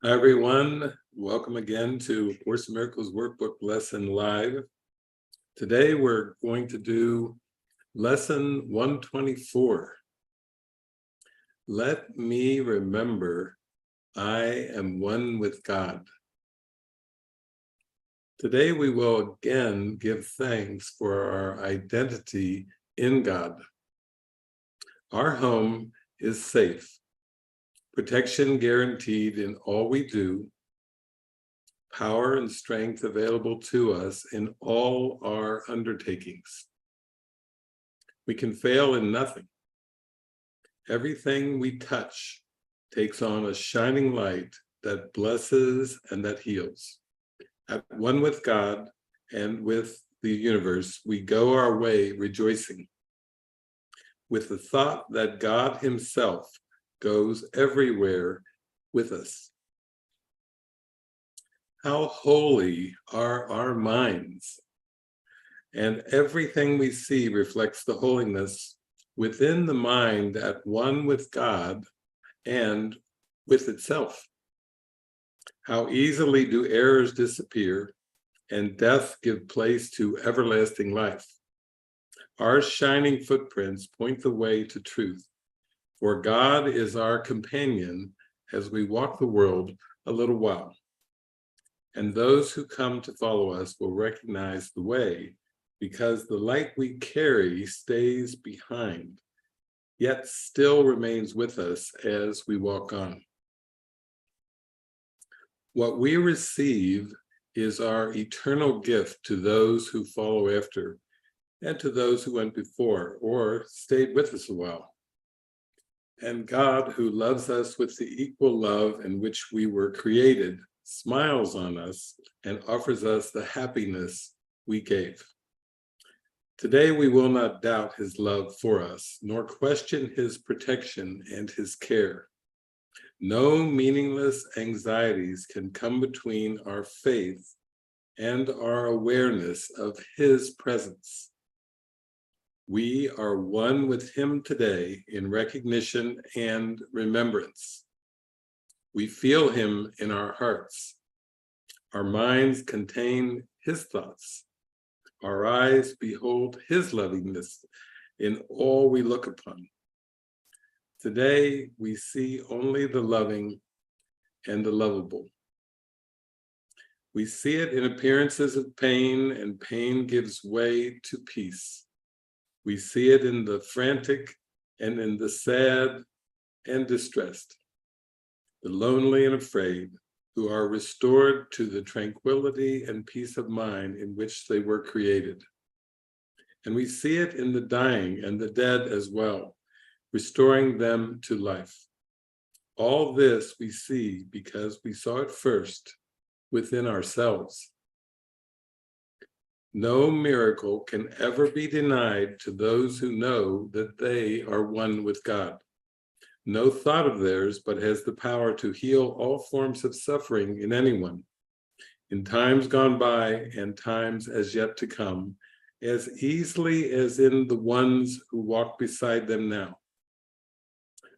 Hi, everyone. Welcome again to Course in Miracles Workbook Lesson Live. Today, we're going to do Lesson 124. Let me remember I am one with God. Today, we will again give thanks for our identity in God. Our home is safe, protection guaranteed in all we do, power and strength available to us in all our undertakings. We can fail in nothing. Everything we touch takes on a shining light that blesses and that heals. At one with God and with the universe, we go our way rejoicing, with the thought that God Himself goes everywhere with us. How holy are our minds, and everything we see reflects the holiness within the mind at one with God and with itself. How easily do errors disappear and death give place to everlasting life. Our shining footprints point the way to truth, for God is our companion as we walk the world a little while. And those who come to follow us will recognize the way, because the light we carry stays behind, yet still remains with us as we walk on. What we receive is our eternal gift to those who follow after, and to those who went before or stayed with us a while. And God, who loves us with the equal love in which we were created, smiles on us and offers us the happiness we gave. Today, we will not doubt His love for us, nor question His protection and His care. No meaningless anxieties can come between our faith and our awareness of His presence. We are one with Him today in recognition and remembrance. We feel Him in our hearts. Our minds contain His thoughts. Our eyes behold His lovingness in all we look upon. Today, we see only the loving and the lovable. We see it in appearances of pain, and pain gives way to peace. We see it in the frantic and in the sad and distressed, the lonely and afraid, who are restored to the tranquility and peace of mind in which they were created. And we see it in the dying and the dead as well, restoring them to life. All this we see because we saw it first within ourselves. No miracle can ever be denied to those who know that they are one with God. No thought of theirs but has the power to heal all forms of suffering in anyone, in times gone by and times as yet to come, as easily as in the ones who walk beside them now.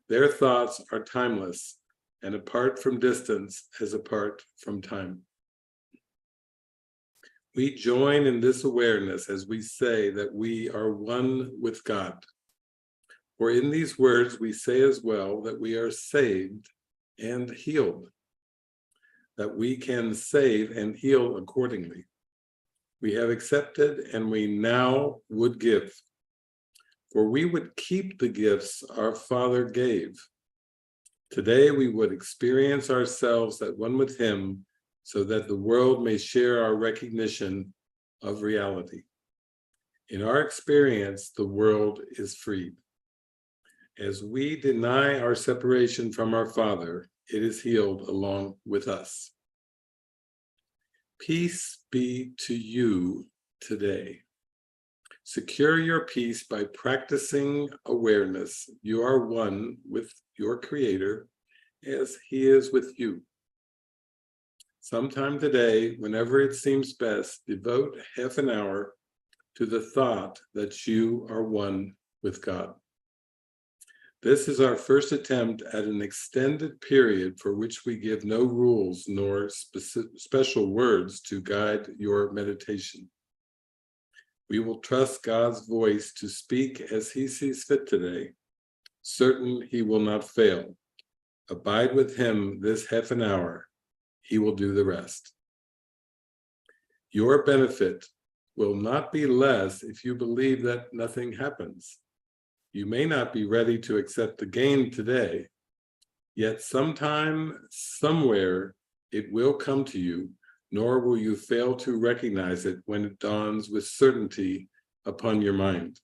Their thoughts are timeless and apart from distance as apart from time. We join in this awareness as we say that we are one with God. For in these words, we say as well that we are saved and healed, that we can save and heal accordingly. We have accepted and we now would give, for we would keep the gifts our Father gave. Today we would experience ourselves at one with Him, so that the world may share our recognition of reality. In our experience, the world is freed. As we deny our separation from our Father, it is healed along with us. Peace be to you today. Secure your peace by practicing awareness. You are one with your Creator as He is with you. Sometime today, whenever it seems best, devote half an hour to the thought that you are one with God. This is our first attempt at an extended period for which we give no rules nor special words to guide your meditation. We will trust God's voice to speak as he sees fit today, certain he will not fail. Abide with him this half an hour. He will do the rest. Your benefit will not be less if you believe that nothing happens. You may not be ready to accept the gain today, yet sometime, somewhere, it will come to you, nor will you fail to recognize it when it dawns with certainty upon your mind.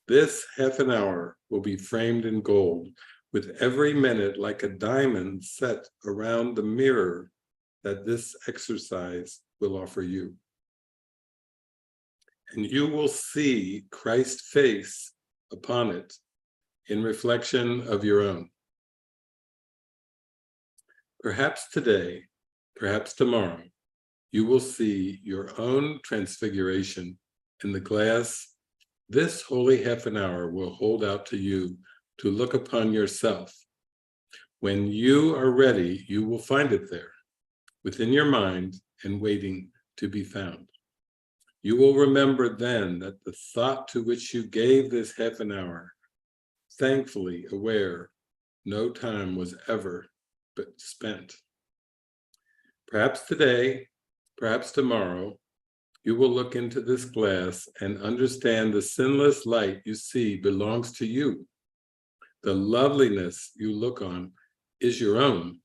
This half an hour will be framed in gold, with every minute like a diamond set around the mirror that this exercise will offer you. And you will see Christ's face upon it in reflection of your own. Perhaps today, perhaps tomorrow, you will see your own transfiguration in the glass this holy half an hour will hold out to you to look upon yourself. When you are ready, you will find it there, within your mind and waiting to be found. You will remember then that the thought to which you gave this half an hour, thankfully aware no time was ever but spent. Perhaps today, perhaps tomorrow, you will look into this glass and understand the sinless light you see belongs to you. The loveliness you look on is your own.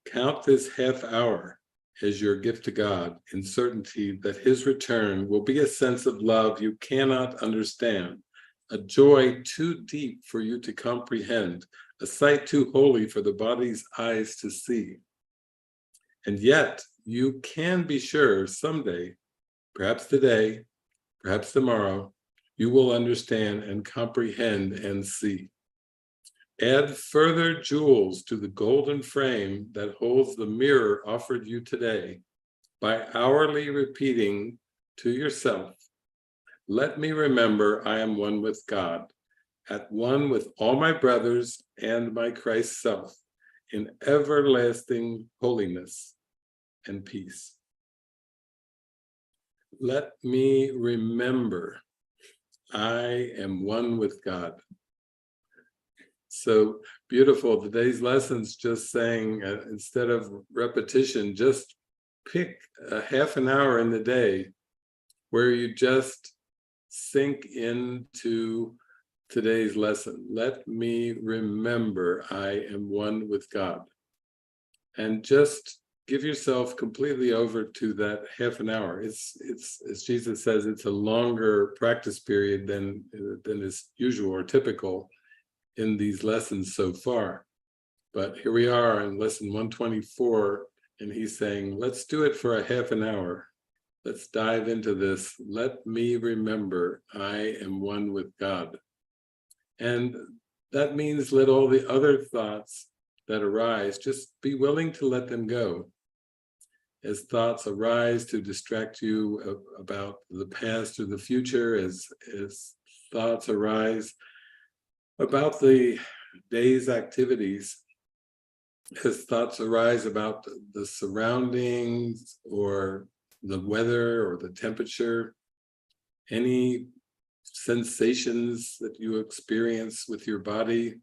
Count this half hour as your gift to God in certainty that his return will be a sense of love you cannot understand, a joy too deep for you to comprehend, a sight too holy for the body's eyes to see. And yet you can be sure someday, perhaps today, perhaps tomorrow, you will understand and comprehend and see. Add further jewels to the golden frame that holds the mirror offered you today by hourly repeating to yourself, let me remember I am one with God, at one with all my brothers and my Christ self, in everlasting holiness and peace. Let me remember I am one with God. So beautiful. Today's lesson's just saying, instead of repetition, just pick a half an hour in the day where you just sink into today's lesson. Let me remember I am one with God. And just give yourself completely over to that half an hour. It's as Jesus says, it's a longer practice period than is usual or typical in these lessons so far. But here we are in lesson 124, and he's saying, let's do it for a half an hour. Let's dive into this. Let me remember I am one with God. And that means let all the other thoughts that arise, just be willing to let them go. As thoughts arise to distract you about the past or the future, as thoughts arise about the day's activities, as thoughts arise about the surroundings or the weather or the temperature, any sensations that you experience with your body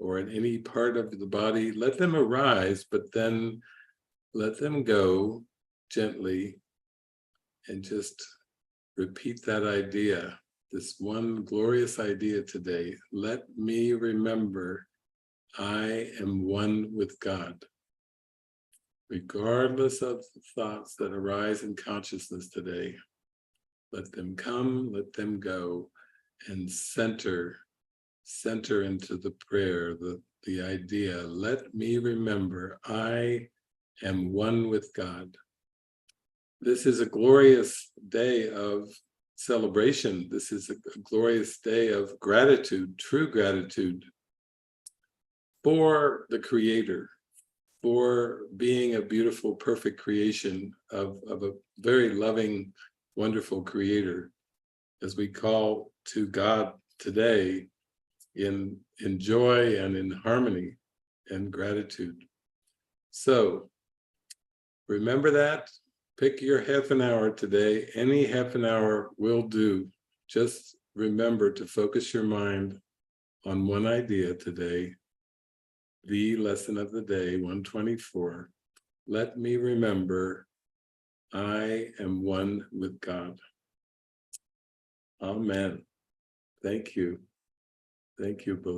or in any part of the body, let them arise, but then let them go gently and just repeat that idea, this one glorious idea today. Let me remember I am one with God. Regardless of the thoughts that arise in consciousness today, let them come, let them go, and center into the prayer, the idea, let me remember I am one with God. This is a glorious day of celebration. This is a glorious day of gratitude, true gratitude for the Creator, for being a beautiful, perfect creation of a very loving, wonderful Creator. As we call to God today, in joy and in harmony and gratitude. So remember that. Pick your half an hour today. Any half an hour will do. Just remember to focus your mind on one idea today. The lesson of the day, 124. Let me remember I am one with God. Amen. Thank you. Thank you, beloved.